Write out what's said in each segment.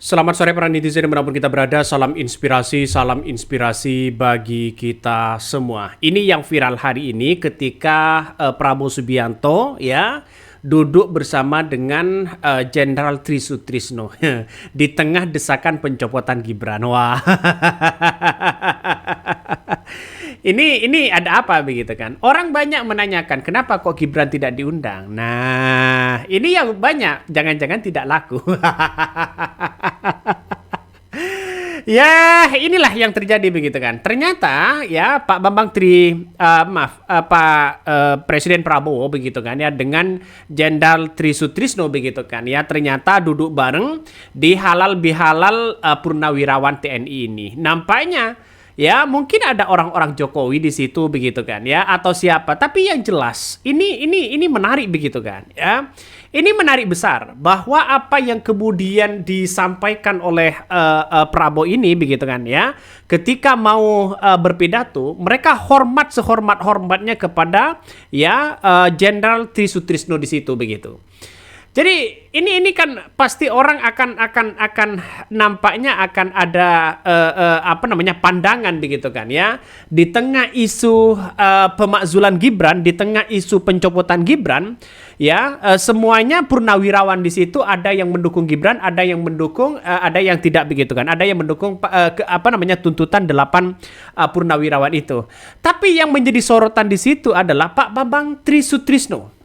Selamat sore para netizen dimanapun kita berada, salam inspirasi bagi kita semua. Ini yang viral hari ini ketika Prabowo Subianto ya duduk bersama dengan Jenderal Tri Sutrisno di tengah desakan pencopotan Gibran. Wah. Ini ada apa begitu kan? Orang banyak menanyakan kenapa kok Gibran tidak diundang. Nah, ini yang banyak jangan-jangan tidak laku. Ya, inilah yang terjadi begitu kan. Ternyata ya Pak Bambang Presiden Prabowo begitu kan ya dengan Jenderal Tri Sutrisno begitu kan ya ternyata duduk bareng di halal bihalal purnawirawan TNI ini. Nampaknya ya mungkin ada orang-orang Jokowi di situ begitu kan ya atau siapa, tapi yang jelas ini menarik begitu kan ya. Ini menarik besar bahwa apa yang kemudian disampaikan oleh Prabowo ini begitu kan ya. Ketika mau berpidato, mereka hormat sehormat-hormatnya kepada ya Jenderal Tri Sutrisno di situ begitu. Jadi ini kan pasti orang akan nampaknya akan ada pandangan begitu kan ya di tengah isu pemakzulan Gibran, di tengah isu pencopotan Gibran ya semuanya purnawirawan di situ, ada yang mendukung Gibran, ada yang mendukung ada yang tidak begitu kan, ada yang mendukung tuntutan 8 purnawirawan itu. Tapi yang menjadi sorotan di situ adalah Pak Bambang Tri Sutrisno.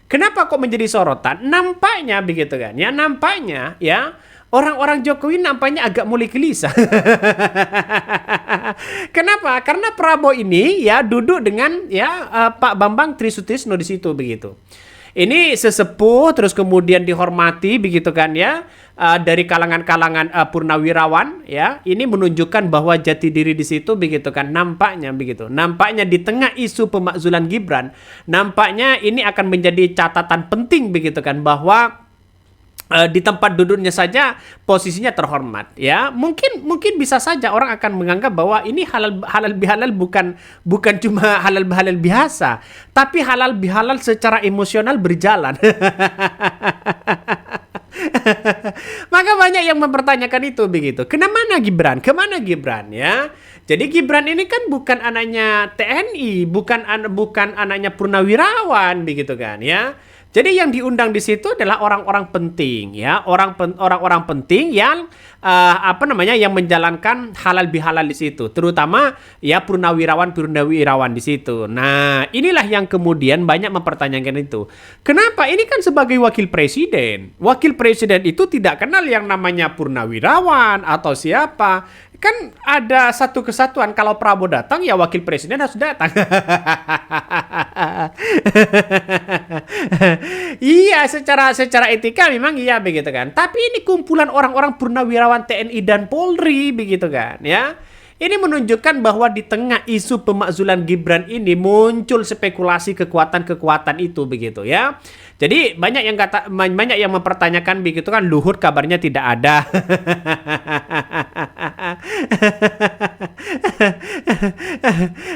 Kenapa kok menjadi sorotan? Nampaknya begitu kan ya, nampaknya ya orang-orang Jokowi nampaknya agak mulai gelisah. Kenapa? Karena Prabowo ini ya duduk dengan ya Pak Bambang Tri Sutrisno di situ begitu. Ini sesepuh terus kemudian dihormati begitu kan ya dari kalangan-kalangan purnawirawan ya. Ini menunjukkan bahwa jati diri di situ begitu kan nampaknya begitu. Nampaknya di tengah isu pemakzulan Gibran, nampaknya ini akan menjadi catatan penting begitu kan bahwa di tempat duduknya saja posisinya terhormat ya. Mungkin bisa saja orang akan menganggap bahwa ini halal bihalal bukan cuma halal bihalal biasa, tapi halal bihalal secara emosional berjalan. Maka banyak yang mempertanyakan itu begitu. Kemana Gibran ya? Jadi Gibran ini kan bukan anaknya TNI, bukan anaknya purnawirawan begitu kan ya. Jadi yang diundang di situ adalah orang-orang penting ya, orang-orang penting yang yang menjalankan halal bihalal di situ, terutama ya purnawirawan di situ. Nah, inilah yang kemudian banyak mempertanyakan itu. Kenapa? Ini kan sebagai wakil presiden. Wakil presiden itu tidak kenal yang namanya purnawirawan atau siapa. Kan ada satu kesatuan, kalau Prabowo datang ya wakil presiden harus datang. Iya, secara etika memang iya begitu kan. Tapi ini kumpulan orang-orang purnawirawan TNI dan Polri begitu kan ya. Ini menunjukkan bahwa di tengah isu pemakzulan Gibran ini muncul spekulasi kekuatan-kekuatan itu begitu ya. Jadi banyak yang mempertanyakan begitu kan, Luhut kabarnya tidak ada.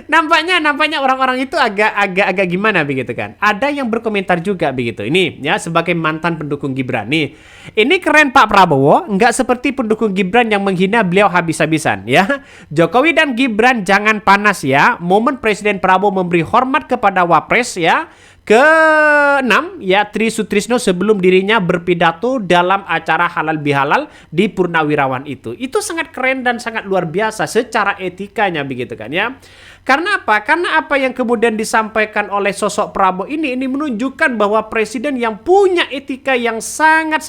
nampaknya orang-orang itu agak gimana begitu kan. Ada yang berkomentar juga begitu. Ini ya sebagai mantan pendukung Gibran nih. Ini keren Pak Prabowo, nggak seperti pendukung Gibran yang menghina beliau habis-habisan ya. Jokowi dan Gibran jangan panas ya. Momen Presiden Prabowo memberi hormat kepada Wapres ya. Ke-6 ya Tri Sutrisno sebelum dirinya berpidato dalam acara halal bihalal di purnawirawan itu. Itu sangat keren dan sangat luar biasa secara etikanya begitu kan ya. Karena apa? Karena apa yang kemudian disampaikan oleh sosok Prabowo ini menunjukkan bahwa presiden yang punya etika yang sangat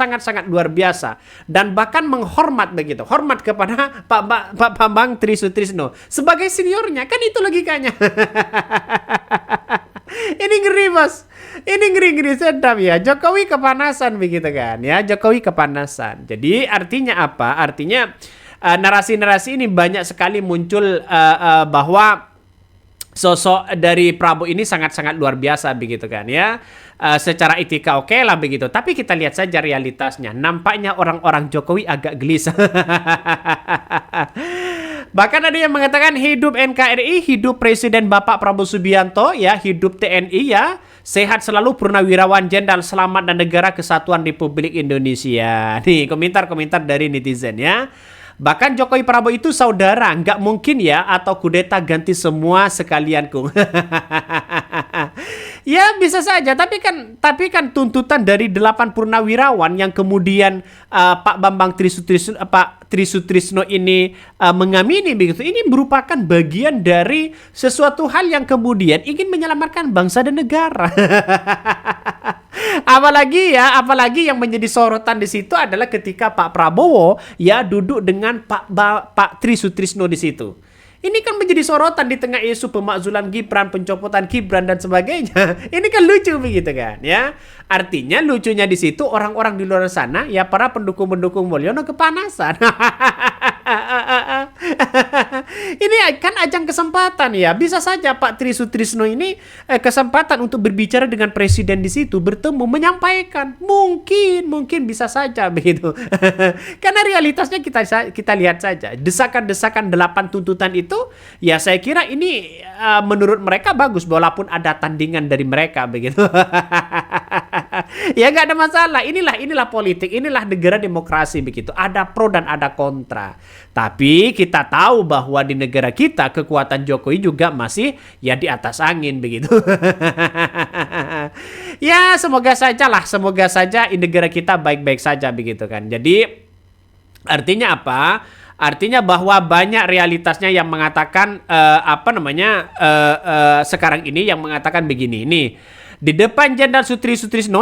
luar biasa dan bahkan menghormat begitu. Hormat kepada Pak Bambang Tri Sutrisno sebagai seniornya, kan itu logikanya. Ini ngeri bos, ini ngeri sedap ya. Jokowi kepanasan begitu kan ya, Jokowi kepanasan. Jadi artinya apa? Artinya narasi-narasi ini banyak sekali muncul bahwa sosok dari Prabowo ini sangat luar biasa begitu kan ya. Secara etika oke lah begitu. Tapi kita lihat saja realitasnya. Nampaknya orang-orang Jokowi agak gelisah. Bahkan ada yang mengatakan hidup NKRI, hidup Presiden Bapak Prabowo Subianto ya, hidup TNI ya. Sehat selalu Purnawirawan Jenderal Selamat dan Negara Kesatuan Republik Indonesia. Nih komentar-komentar dari netizen ya. Bahkan Jokowi Prabowo itu saudara, nggak mungkin ya atau kudeta ganti semua sekalian kung. Ya bisa saja, tapi kan tuntutan dari 8 purnawirawan yang kemudian Pak Bambang Trisutrisno ini mengamini begitu. Ini merupakan bagian dari sesuatu hal yang kemudian ingin menyelamatkan bangsa dan negara. Apalagi yang menjadi sorotan di situ adalah ketika Pak Prabowo ya duduk dengan Pak Trisutrisno di situ. Ini kan menjadi sorotan di tengah isu pemakzulan Gibran, pencopotan Gibran dan sebagainya. Ini kan lucu begitu kan, ya. Artinya lucunya di situ orang-orang di luar sana ya para pendukung-pendukung Mulyono kepanasan. Ini kan ajang kesempatan ya. Bisa saja Pak Trisutrisno ini kesempatan untuk berbicara dengan presiden di situ, bertemu, menyampaikan. Mungkin bisa saja begitu. Karena realitasnya kita lihat saja. Desakan-desakan 8 tuntutan itu ya saya kira ini menurut mereka bagus walaupun ada tandingan dari mereka begitu. Ya nggak ada masalah. Inilah politik, inilah negara demokrasi begitu. Ada pro dan ada kontra. Tapi kita tahu bahwa di negara kita kekuatan Jokowi juga masih ya di atas angin begitu. Ya semoga saja di negara kita baik-baik saja begitu kan. Jadi artinya apa? Artinya bahwa banyak realitasnya yang mengatakan sekarang ini yang mengatakan begini nih. Di depan Jenderal Trisutrisno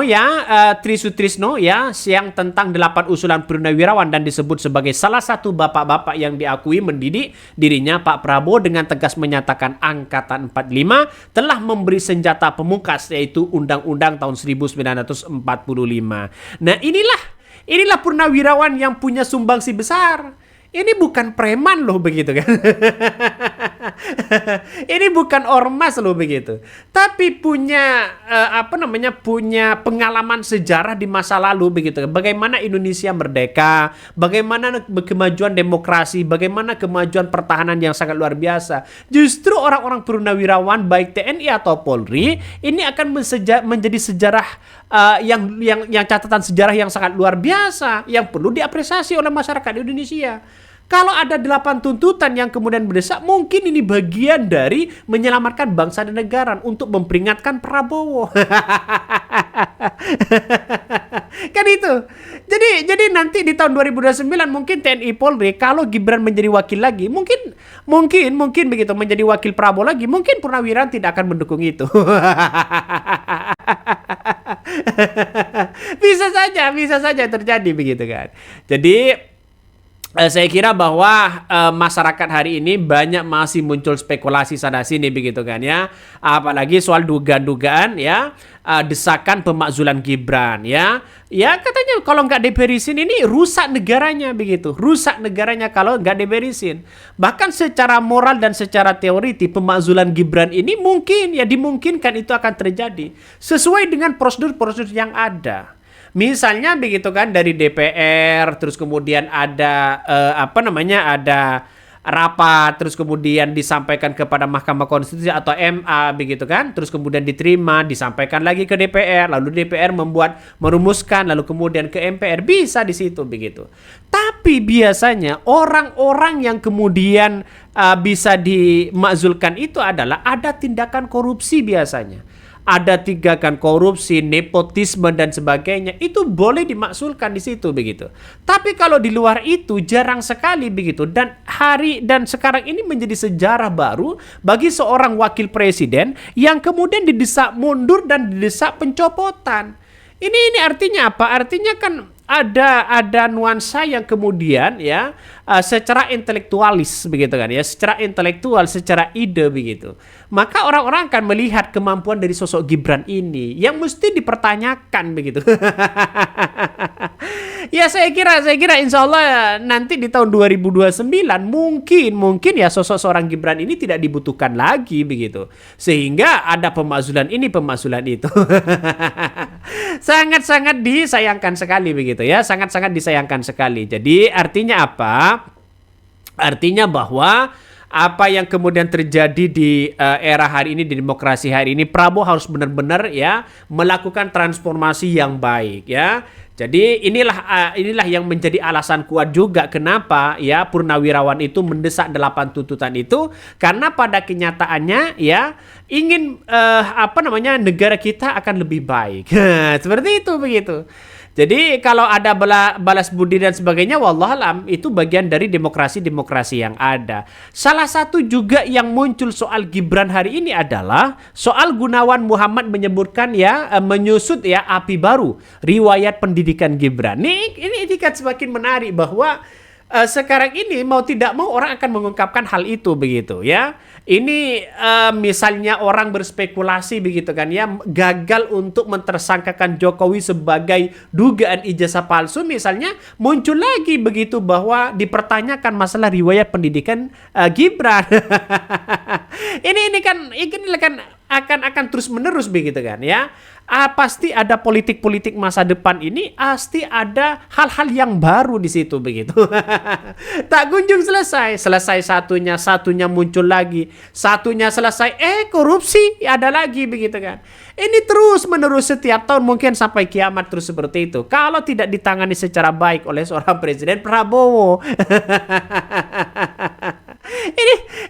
yang tentang 8 usulan purnawirawan dan disebut sebagai salah satu bapak-bapak yang diakui mendidik dirinya, Pak Prabowo dengan tegas menyatakan Angkatan 45 telah memberi senjata pemungkas yaitu Undang-Undang tahun 1945. Nah inilah purnawirawan yang punya sumbangsi besar. Ini bukan preman loh begitu kan. Ini bukan ormas loh begitu. Tapi punya punya pengalaman sejarah di masa lalu begitu. Bagaimana Indonesia merdeka, bagaimana kemajuan demokrasi, bagaimana kemajuan pertahanan yang sangat luar biasa. Justru orang-orang purnawirawan baik TNI atau Polri ini akan menjadi sejarah yang catatan sejarah yang sangat luar biasa yang perlu diapresiasi oleh masyarakat Indonesia. Kalau ada 8 tuntutan yang kemudian berdesak, mungkin ini bagian dari menyelamatkan bangsa dan negara untuk memperingatkan Prabowo. Kan itu. Jadi nanti di tahun 2029 mungkin TNI Polri kalau Gibran menjadi wakil lagi, mungkin begitu menjadi wakil Prabowo lagi, mungkin Purnawirawan tidak akan mendukung itu. Bisa saja terjadi begitu kan. Jadi saya kira bahwa masyarakat hari ini banyak masih muncul spekulasi sana sini begitu kan ya. Apalagi soal dugaan-dugaan ya desakan pemakzulan Gibran ya. Ya katanya kalau nggak diberisin ini rusak negaranya begitu. Rusak negaranya kalau nggak diberisin. Bahkan secara moral dan secara teoritis pemakzulan Gibran ini mungkin ya dimungkinkan itu akan terjadi sesuai dengan prosedur-prosedur yang ada. Misalnya begitu kan dari DPR terus kemudian ada ada rapat terus kemudian disampaikan kepada Mahkamah Konstitusi atau MA begitu kan terus kemudian diterima disampaikan lagi ke DPR lalu DPR merumuskan lalu kemudian ke MPR bisa di situ begitu. Tapi biasanya orang-orang yang kemudian bisa dimakzulkan itu adalah ada tindakan korupsi biasanya. Ada tindakan korupsi, nepotisme dan sebagainya, itu boleh dimaksulkan di situ begitu. Tapi kalau di luar itu jarang sekali begitu dan sekarang ini menjadi sejarah baru bagi seorang wakil presiden yang kemudian didesak mundur dan didesak pencopotan. Ini artinya apa? Artinya kan ada nuansa yang kemudian ya secara intelektualis begitu kan ya, secara intelektual, secara ide begitu. Maka orang-orang akan melihat kemampuan dari sosok Gibran ini yang mesti dipertanyakan begitu. Ya saya kira insya Allah nanti di tahun 2029 mungkin ya sosok seorang Gibran ini tidak dibutuhkan lagi begitu. Sehingga ada pemakzulan ini, pemakzulan itu. Sangat-sangat disayangkan sekali begitu ya, sangat-sangat disayangkan sekali. Jadi artinya apa? Artinya bahwa apa yang kemudian terjadi di era hari ini, di demokrasi hari ini, Prabowo harus benar-benar ya melakukan transformasi yang baik ya. Jadi inilah yang menjadi alasan kuat juga kenapa ya Purnawirawan itu mendesak 8 tuntutan itu, karena pada kenyataannya ya ingin negara kita akan lebih baik. Seperti itu begitu. Jadi kalau ada balas budi dan sebagainya, wallahualam itu bagian dari demokrasi-demokrasi yang ada. Salah satu juga yang muncul soal Gibran hari ini adalah soal Gunawan Muhammad menyebutkan ya menyusut ya api baru riwayat pendidikan Gibran. Ini kan semakin menarik bahwa sekarang ini mau tidak mau orang akan mengungkapkan hal itu begitu ya. Ini misalnya orang berspekulasi begitu kan ya, gagal untuk mentersangkakan Jokowi sebagai dugaan ijazah palsu misalnya, muncul lagi begitu bahwa dipertanyakan masalah riwayat pendidikan Gibran. ini kan akan terus menerus begitu kan ya. Pasti ada politik-politik masa depan ini, pasti ada hal-hal yang baru di situ begitu. Tak kunjung selesai satunya muncul lagi, satunya selesai korupsi ada lagi begitu kan. Ini terus menerus setiap tahun, mungkin sampai kiamat terus seperti itu kalau tidak ditangani secara baik oleh seorang Presiden Prabowo.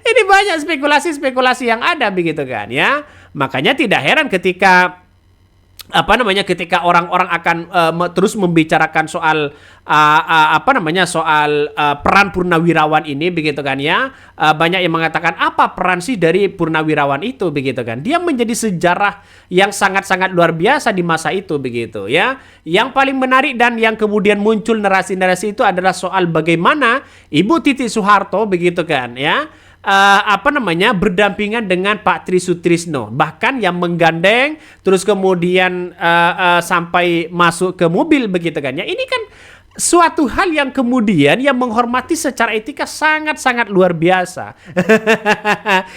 ini banyak spekulasi yang ada begitu kan ya. Makanya tidak heran ketika ketika orang-orang akan terus membicarakan soal peran Purnawirawan ini begitu kan ya. Banyak yang mengatakan apa peran sih dari Purnawirawan itu begitu kan. Dia menjadi sejarah yang sangat-sangat luar biasa di masa itu begitu ya. Yang paling menarik dan yang kemudian muncul narasi-narasi itu adalah soal bagaimana Ibu Titi Soeharto begitu kan ya. Berdampingan dengan Pak Tri Sutrisno, bahkan yang menggandeng terus kemudian sampai masuk ke mobil begitu kan ya. Ini kan suatu hal yang kemudian yang menghormati secara etika sangat-sangat luar biasa.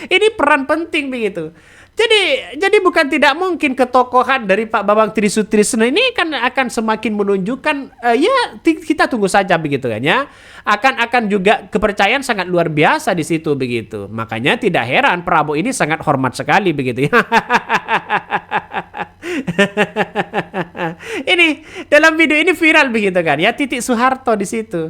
Ini peran penting begitu. Jadi bukan tidak mungkin ketokohan dari Pak Bambang Tri Sutrisno ini kan akan semakin menunjukkan kita tunggu saja begitu kan ya. Akan juga kepercayaan sangat luar biasa di situ begitu. Makanya tidak heran Prabowo ini sangat hormat sekali begitu ya. Ini dalam video ini viral begitu kan ya, Titi Soeharto di situ.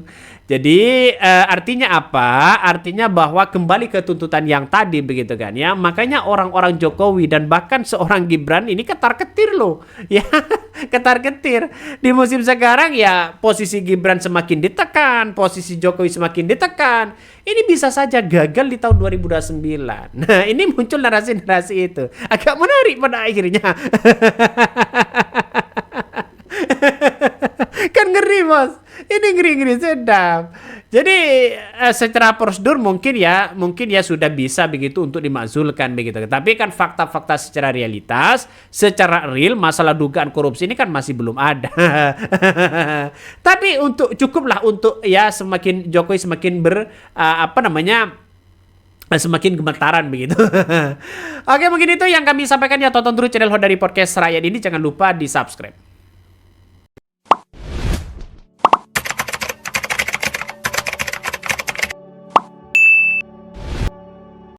Jadi artinya apa? Artinya bahwa kembali ke tuntutan yang tadi begitu kan ya. Makanya orang-orang Jokowi dan bahkan seorang Gibran ini ketar-ketir loh. Ya, ketar-ketir. Di musim sekarang ya posisi Gibran semakin ditekan, posisi Jokowi semakin ditekan. Ini bisa saja gagal di tahun 2029. Nah, ini muncul narasi-narasi itu. Agak menarik pada akhirnya. Kan ngeri bos, ini ngeri sedap. Jadi secara prosedur mungkin ya sudah bisa begitu untuk dimakzulkan begitu. Tapi kan fakta-fakta secara realitas, secara real masalah dugaan korupsi ini kan masih belum ada. Tapi cukuplah untuk ya semakin Jokowi semakin semakin gemetaran begitu. Oke, mungkin itu yang kami sampaikan ya. Tonton terus channel Hodari Podcast Rakyat ini, jangan lupa di subscribe.